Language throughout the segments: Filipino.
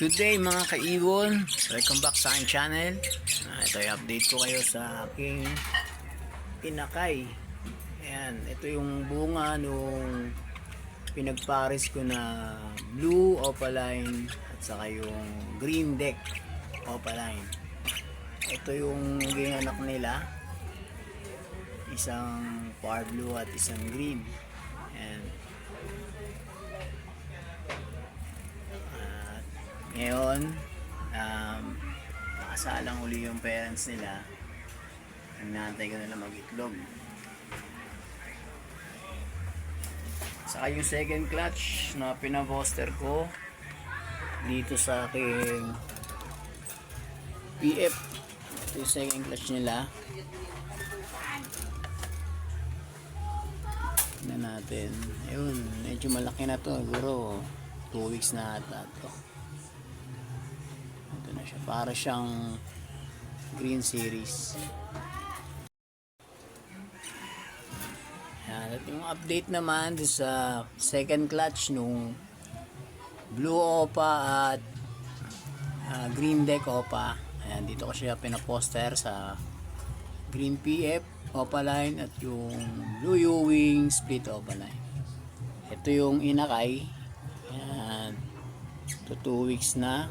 Good day mga kaibon, welcome back sa aking channel. Ito ay update ko kayo sa aking tinakay. Ayan, ito yung bunga nung pinagpares ko na blue opaline at saka yung green deck opaline. Ito yung naging anak nila, isang par blue at isang green. Ayan. Ngayon, nakasalang uli yung parents nila. Nantay ko nila mag-itlog. Saka yung second clutch na pinaposter ko dito sa aking PF. Ito yung second clutch nila. Tignan natin. Ayun, medyo malaki na to. Siguro 2 weeks na ata to. Ito na siya. Para siyang green series. Yan. At yung update naman sa second clutch nung blue opa at green deck opa. Ayan, dito ko siya pinaposter sa green PF opaline at yung blue U-wing split opaline. Ito yung inakay. Ayan. Ito 2 weeks na.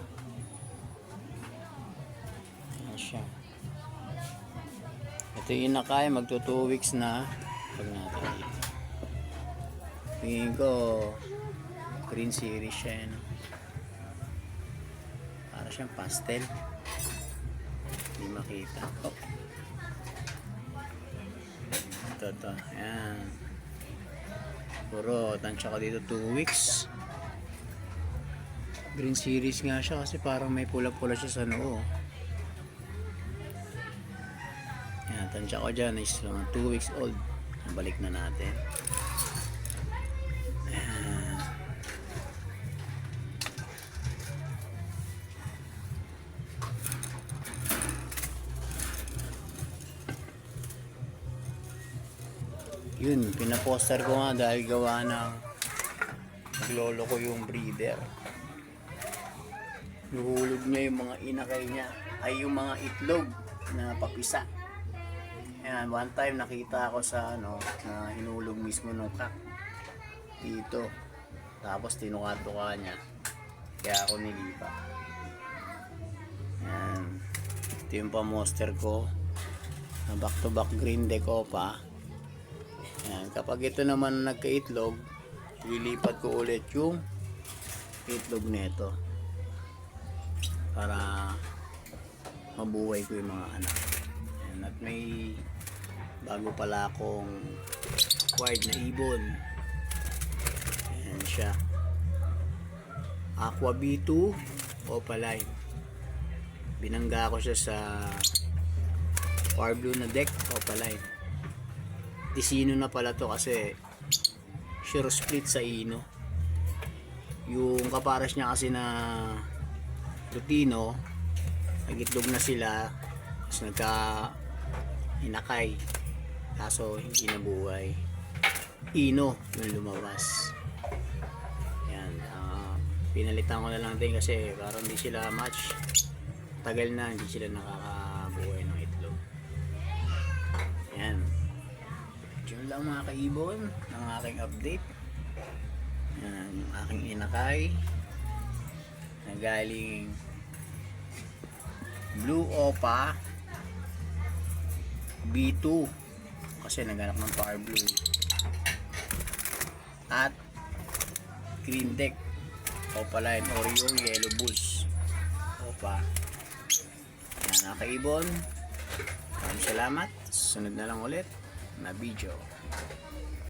Siya. Ito yung inakay, magto 2 weeks na. Pag natin dito. Tingin ko green series siya, no? Para siyang pastel. Hindi makita. Oh. Ito. Ayan. Puro tansya ko dito 2 weeks. Green series nga siya kasi parang may pula-pula siya sa noo. Yan, tansya ko dyan is 2 weeks old. Balik na natin. Ayan. Yun, pinaposter ko nga dahil gawa ng naglolo ko yung breeder. Nuhulog niya yung mga inakay niya ay yung mga itlog na papisa. Ayan, one time nakita ako sa na hinulog mismo ng cock dito. Tapos tinuka-tuka niya. Kaya ako nilipat. Ayan. Ito yung pamoster ko na back to back green deck opa. Ayan, kapag ito naman nagka-itlog, lilipat ko ulit yung itlog nito para mabuhay ko yung mga anak. Ayan, at may bago pala akong acquired na ibon. Ayan siya, Aqua B2 opaline. Binangga ko siya sa par blue na deck opaline. Tisino na pala to kasi sure split sa ino. Yung kaparas niya kasi na Lutino, nagitlog na sila, tapos inakay, kaso hindi nabuhay. Ino yung lumabas. Yan, pinalitan ko na lang din kasi parang hindi sila match. Tagal na hindi sila nakakabuhay ng itlog. Yan, yun lang mga kaibon ng aking update. Yan, yung aking inakay na galing blue opa B2 kasi naghanap ng par blue at green deck opaline Oreo yellow bulls opa. Yan mga kaibon, maraming salamat. Sunod na lang ulit na video.